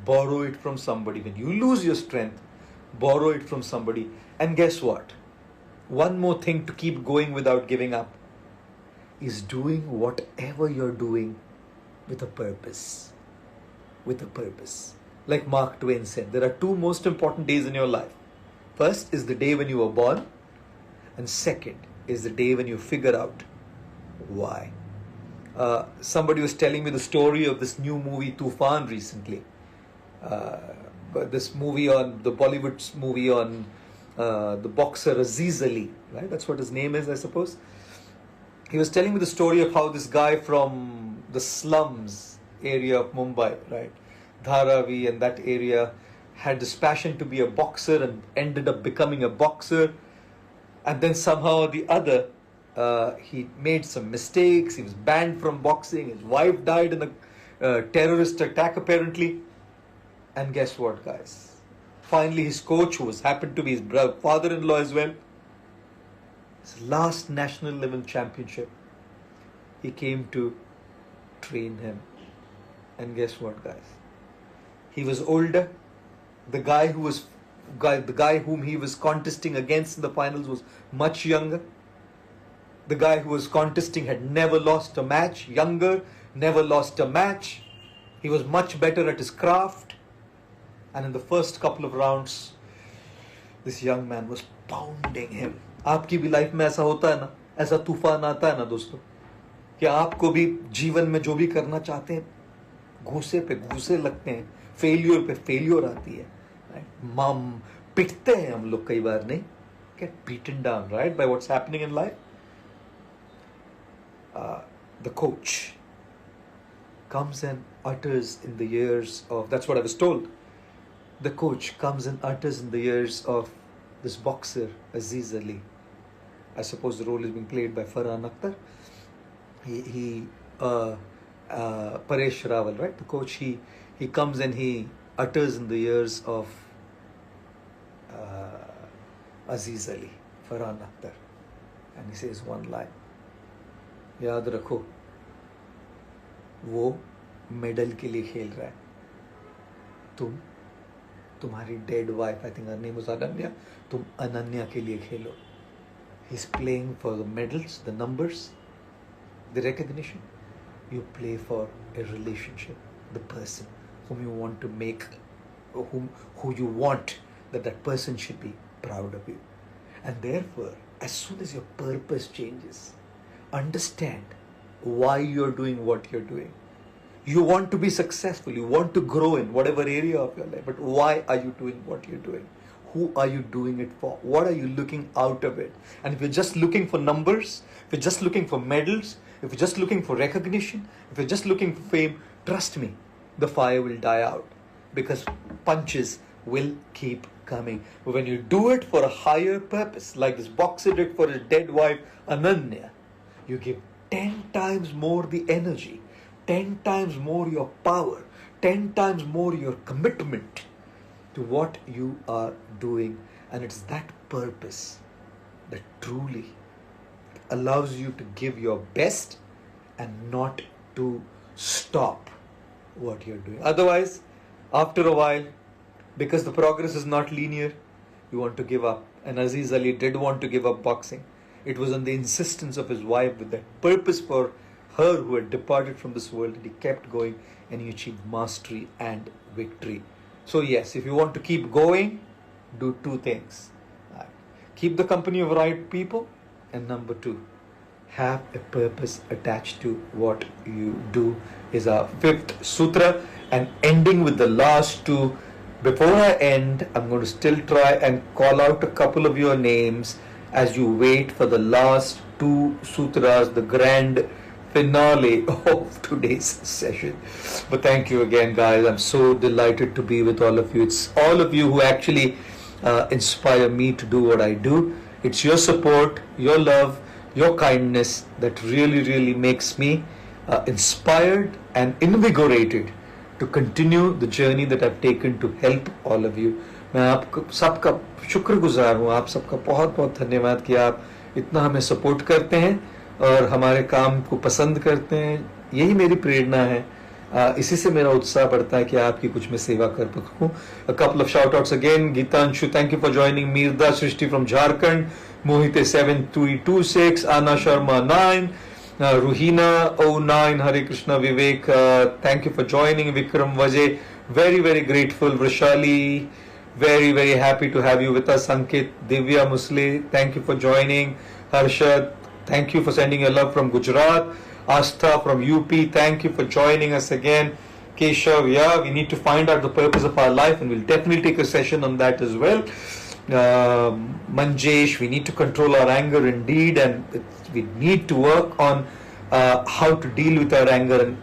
borrow it from somebody. When you lose your strength, borrow it from somebody. And guess what? One more thing to keep going without giving up is doing whatever you're doing with a purpose. With a purpose. Like Mark Twain said, there are two most important days in your life. First is the day when you were born, and second is the day when you figure out why. Somebody was telling me the story of this new movie Tufan recently. This movie on the Bollywood movie on the boxer Aziz Ali, right? That's what his name is, I suppose. He was telling me the story of how this guy from the slums area of Mumbai, right, Dharavi and that area, had this passion to be a boxer and ended up becoming a boxer. And then somehow or the other, he made some mistakes. He was banned from boxing. His wife died in a terrorist attack, apparently. And guess what, guys? Finally, his coach, who happened to be his father-in-law as well, his last national level championship, he came to train him. And guess what, guys? He was older. The guy whom he was contesting against in the finals was much younger. The guy who was contesting had never lost a match. Younger, never lost a match. He was much better at his craft. And in the first couple of rounds, this young man was pounding him. आपकी भी life में ऐसा होता है ना, ऐसा तूफान आता है ना दोस्तों, कि आपको भी जीवन में जो भी करना चाहते हैं, घूसे पे घूसे लगते हैं, फेलियर पे फेलियर आती है, पिटते हैं हम लोग कई बार, नहीं? Get beaten down, right, by what's happening in life. The coach comes and utters in the ears of, that's what I was told, the coach comes and utters in the ears of this boxer Aziz Ali. I suppose the role is being played by Farhan Akhtar. Paresh Rawal, right, the coach, he comes and he utters in the ears of Aziz Ali, Farhan Akhtar, and he says one line, याद रखो वो medal के लिए खेल रहा है, तुम्हारी dead wife, I think her name was Ananya, तुम अनन्या के लिए खेलो. He's playing for the medals, the numbers, the recognition. You play for a relationship, the person whom you want to make, who you want that person should be proud of you. And therefore, as soon as your purpose changes, understand why you're doing what you're doing. You want to be successful, you want to grow in whatever area of your life, but why are you doing what you're doing? Who are you doing it for? What are you looking out of it? And if you're just looking for numbers, if you're just looking for medals, if you're just looking for recognition, if you're just looking for fame, trust me, the fire will die out, because punches will keep coming. But when you do it for a higher purpose, like this boxer did for his dead wife Ananya, you give 10 times more the energy, 10 times more your power, 10 times more your commitment to what you are doing. And it's that purpose that truly allows you to give your best and not to stop what you're doing. Otherwise, after a while, because the progress is not linear, you want to give up. And Aziz Ali did want to give up boxing. It was on the insistence of his wife, with that purpose for her who had departed from this world, that he kept going and he achieved mastery and victory. So yes, if you want to keep going, do two things. Keep the company of right people, and number two, have a purpose attached to what you do, is our fifth sutra. And ending with the last two, before I end, I'm going to still try and call out a couple of your names as you wait for the last two sutras, the grand finale of today's session. But thank you again, guys. I'm so delighted to be with all of you. It's all of you who actually inspire me to do what I do. It's your support, your love, your kindness that really makes me inspired and invigorated to continue the journey that I've taken to help all of you. मैं आप सबका शुक्रगुजार हूँ, आप सबका बहुत बहुत धन्यवाद कि आप इतना हमें सपोर्ट करते हैं और हमारे काम को पसंद करते हैं. यही मेरी प्रेरणा है इसी से मेरा उत्साह बढ़ता है कि आपकी कुछ मैं सेवा कर सकूं. A couple of shout outs again. Geetanshu, thank you for joining. Mirda Srishti from Jharkhand. Mohite 7326. Anna Sharma 9. Ruhina 09. Hare Krishna Vivek. Thank you for joining. Vikram Vajay. Very, very grateful. Vrishali. Very, very happy to have you with us. Ankit. Divya Musli. Thank you for joining. Harshad. Thank you for sending your love from Gujarat. Astha from UP, thank you for joining us again. Keshav, yeah, we need to find out the purpose of our life, and we'll definitely take a session on that as well. Manjesh, we need to control our anger indeed, and we need to work on how to deal with our anger. And